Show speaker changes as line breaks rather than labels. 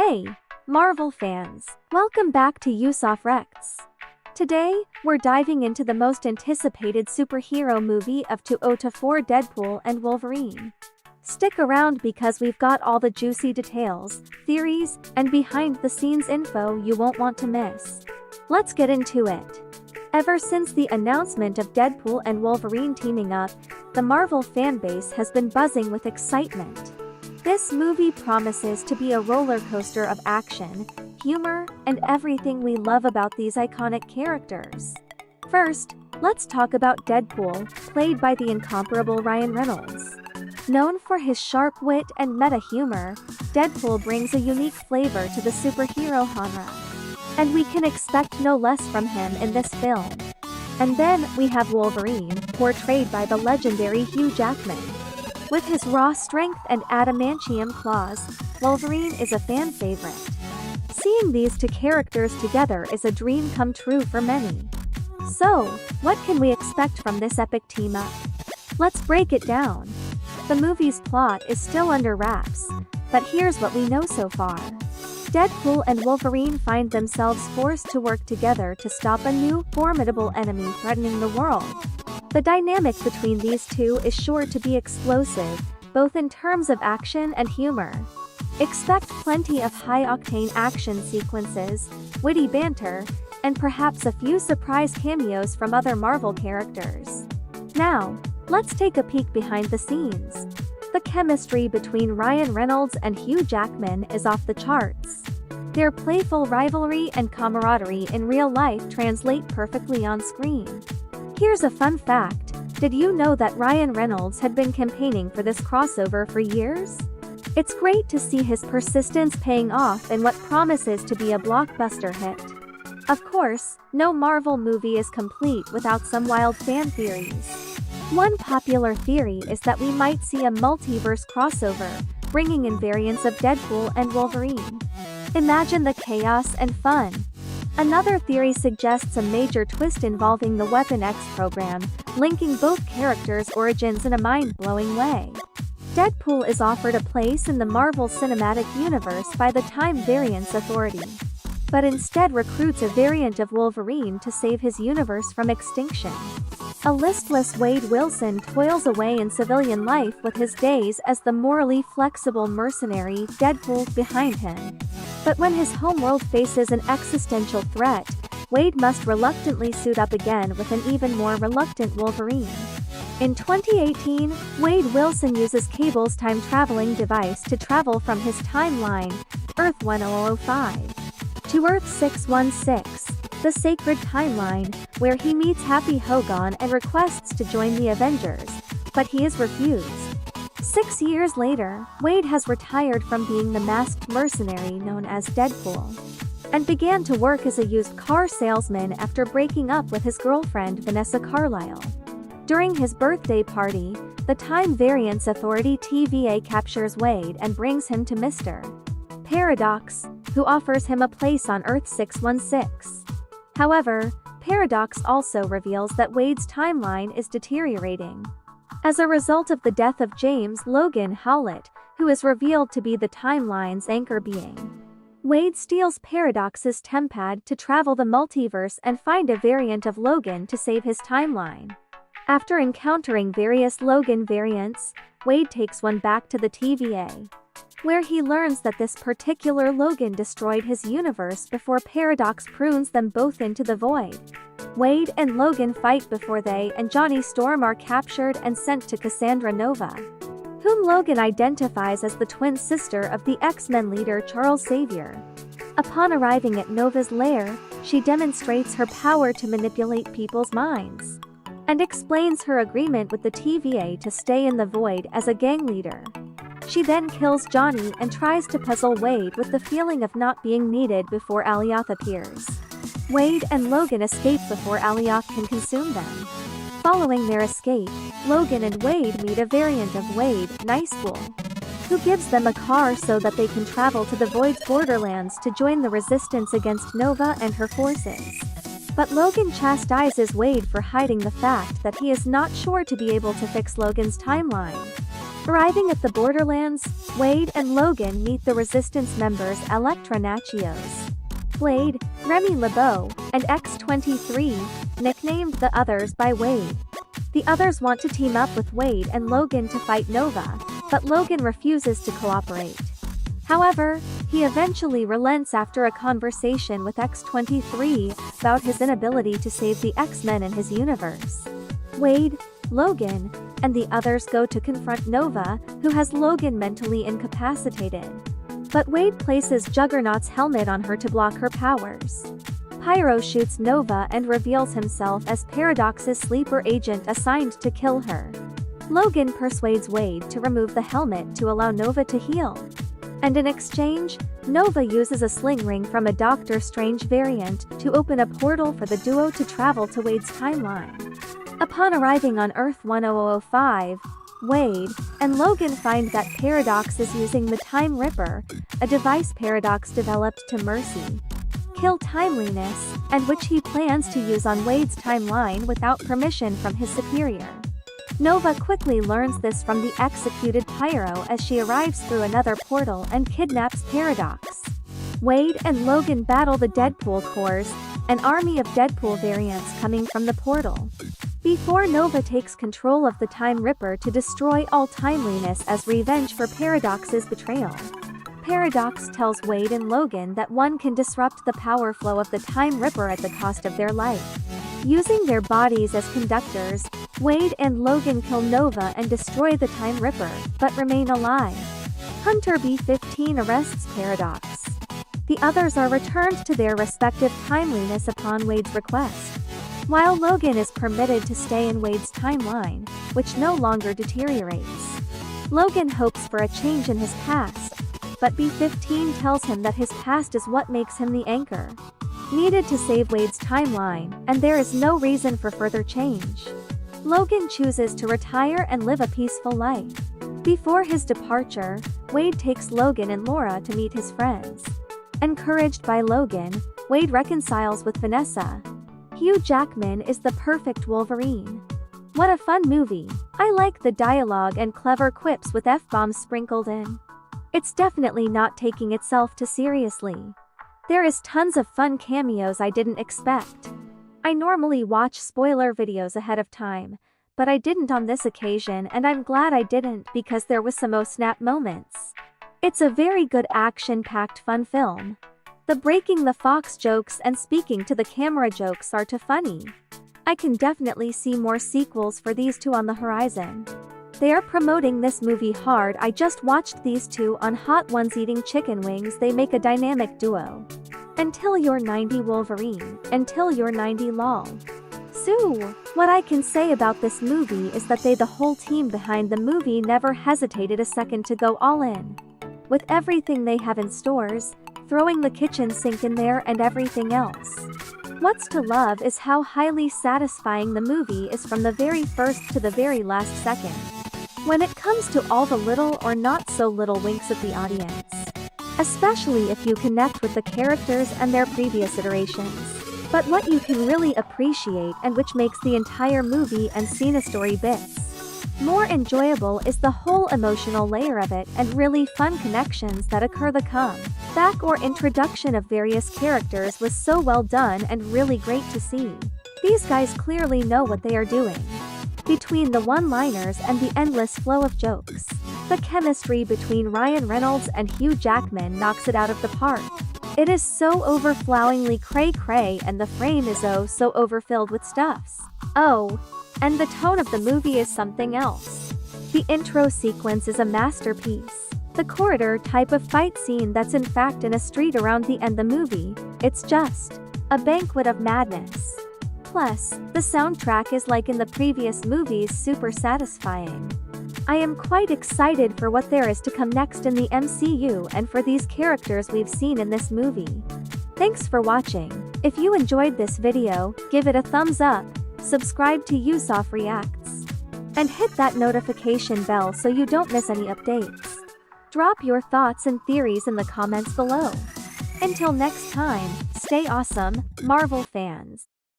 Hey, Marvel fans! Welcome back to Yousaf Rex. Today, we're diving into the most anticipated superhero movie of 2024, Deadpool and Wolverine. Stick around because we've got all the juicy details, theories, and behind-the-scenes info you won't want to miss. Let's get into it. Ever since the announcement of Deadpool and Wolverine teaming up, the Marvel fanbase has been buzzing with excitement. This movie promises to be a roller coaster of action, humor, and everything we love about these iconic characters. First, let's talk about Deadpool, played by the incomparable Ryan Reynolds. Known for his sharp wit and meta humor, Deadpool brings a unique flavor to the superhero genre. And we can expect no less from him in this film. And then we have Wolverine, portrayed by the legendary Hugh Jackman. With his raw strength and adamantium claws, Wolverine is a fan favorite. Seeing these two characters together is a dream come true for many. So, what can we expect from this epic team-up? Let's break it down. The movie's plot is still under wraps, but here's what we know so far. Deadpool and Wolverine find themselves forced to work together to stop a new, formidable enemy threatening the world. The dynamic between these two is sure to be explosive, both in terms of action and humor. Expect plenty of high-octane action sequences, witty banter, and perhaps a few surprise cameos from other Marvel characters. Now, let's take a peek behind the scenes. The chemistry between Ryan Reynolds and Hugh Jackman is off the charts. Their playful rivalry and camaraderie in real life translate perfectly on screen. Here's a fun fact. Did you know that Ryan Reynolds had been campaigning for this crossover for years? It's great to see his persistence paying off in what promises to be a blockbuster hit. Of course, no Marvel movie is complete without some wild fan theories. One popular theory is that we might see a multiverse crossover, bringing in variants of Deadpool and Wolverine. Imagine the chaos and fun. Another theory suggests a major twist involving the Weapon X program, linking both characters' origins in a mind-blowing way. Deadpool is offered a place in the Marvel Cinematic Universe by the Time Variance Authority, but instead recruits a variant of Wolverine to save his universe from extinction. A listless Wade Wilson toils away in civilian life with his days as the morally flexible mercenary Deadpool behind him. But when his homeworld faces an existential threat, Wade must reluctantly suit up again with an even more reluctant Wolverine. In 2018, Wade Wilson uses Cable's time-traveling device to travel from his timeline, Earth 10005, to Earth 616, the sacred timeline, where he meets Happy Hogan and requests to join the Avengers, but he is refused. 6 years later, Wade has retired from being the masked mercenary known as Deadpool, and began to work as a used car salesman after breaking up with his girlfriend Vanessa Carlyle. During his birthday party, the Time Variance Authority TVA captures Wade and brings him to Mr. Paradox, who offers him a place on Earth 616. However, Paradox also reveals that Wade's timeline is deteriorating. As a result of the death of James Logan Howlett, who is revealed to be the timeline's anchor being, Wade steals Paradox's tempad to travel the multiverse and find a variant of Logan to save his timeline. After encountering various Logan variants, Wade takes one back to the TVA, where he learns that this particular Logan destroyed his universe before Paradox prunes them both into the void. Wade and Logan fight before they and Johnny Storm are captured and sent to Cassandra Nova, whom Logan identifies as the twin sister of the X-Men leader Charles Xavier. Upon arriving at Nova's lair, she demonstrates her power to manipulate people's minds, and explains her agreement with the TVA to stay in the void as a gang leader. She then kills Johnny and tries to puzzle Wade with the feeling of not being needed before Alioth appears. Wade and Logan escape before Alioth can consume them. Following their escape, Logan and Wade meet a variant of Wade, Nicepool, who gives them a car so that they can travel to the Void's borderlands to join the resistance against Nova and her forces. But Logan chastises Wade for hiding the fact that he is not sure to be able to fix Logan's timeline. Arriving at the Borderlands, Wade and Logan meet the Resistance members Elektra Natchios, Blade, Remy LeBeau, and X-23, nicknamed the Others by Wade. The others want to team up with Wade and Logan to fight Nova, but Logan refuses to cooperate. However, he eventually relents after a conversation with X-23 about his inability to save the X-Men in his universe. Wade, Logan, and the others go to confront Nova, who has Logan mentally incapacitated. But Wade places Juggernaut's helmet on her to block her powers. Pyro shoots Nova and reveals himself as Paradox's sleeper agent assigned to kill her. Logan persuades Wade to remove the helmet to allow Nova to heal. And in exchange, Nova uses a sling ring from a Doctor Strange variant to open a portal for the duo to travel to Wade's timeline. Upon arriving on Earth 10005, Wade and Logan find that Paradox is using the Time Ripper, a device Paradox developed to kill timeliness, and which he plans to use on Wade's timeline without permission from his superior. Nova quickly learns this from the executed Pyro as she arrives through another portal and kidnaps Paradox. Wade and Logan battle the Deadpool cores, an army of Deadpool variants coming from the portal, before Nova takes control of the Time Ripper to destroy all timeliness as revenge for Paradox's betrayal. Paradox tells Wade and Logan that one can disrupt the power flow of the Time Ripper at the cost of their life. Using their bodies as conductors, Wade and Logan kill Nova and destroy the Time Ripper, but remain alive. Hunter B-15 arrests Paradox. The others are returned to their respective timeliness upon Wade's request, while Logan is permitted to stay in Wade's timeline, which no longer deteriorates. Logan hopes for a change in his past, but B-15 tells him that his past is what makes him the anchor needed to save Wade's timeline, and there is no reason for further change. Logan chooses to retire and live a peaceful life. Before his departure, Wade takes Logan and Laura to meet his friends. Encouraged by Logan, Wade reconciles with Vanessa. Hugh Jackman is the perfect Wolverine. What a fun movie. I like the dialogue and clever quips with F-bombs sprinkled in. It's definitely not taking itself too seriously. There is tons of fun cameos I didn't expect. I normally watch spoiler videos ahead of time, but I didn't on this occasion, and I'm glad I didn't because there was some oh-snap moments. It's a very good action-packed fun film. The breaking the fox jokes and speaking to the camera jokes are too funny. I can definitely see more sequels for these two on the horizon. They are promoting this movie hard. I just watched these two on Hot Ones eating chicken wings. They make a dynamic duo. Until you're 90 Wolverine, until you're 90 lol. So, what I can say about this movie is that the whole team behind the movie never hesitated a second to go all in. With everything they have in stores, throwing the kitchen sink in there and everything else. What's to love is how highly satisfying the movie is from the very first to the very last second. When it comes to all the little or not so little winks of the audience. Especially if you connect with the characters and their previous iterations. But what you can really appreciate and which makes the entire movie and scene story bits more enjoyable is the whole emotional layer of it and really fun connections that occur. The comeback or introduction of various characters was so well done and really great to see. These guys clearly know what they are doing. Between the one-liners and the endless flow of jokes, the chemistry between Ryan Reynolds and Hugh Jackman knocks it out of the park. It is so overflowingly cray-cray and the frame is oh so overfilled with stuffs. Oh, and the tone of the movie is something else. The intro sequence is a masterpiece. The corridor type of fight scene that's in fact in a street around the end of the movie, it's just a banquet of madness. Plus, the soundtrack is like in the previous movies, super satisfying. I am quite excited for what there is to come next in the MCU and for these characters we've seen in this movie. Thanks for watching. If you enjoyed this video, give it a thumbs up, subscribe to Yousaf Reacts, and hit that notification bell so you don't miss any updates. Drop your thoughts and theories in the comments below. Until next time, stay awesome, Marvel fans.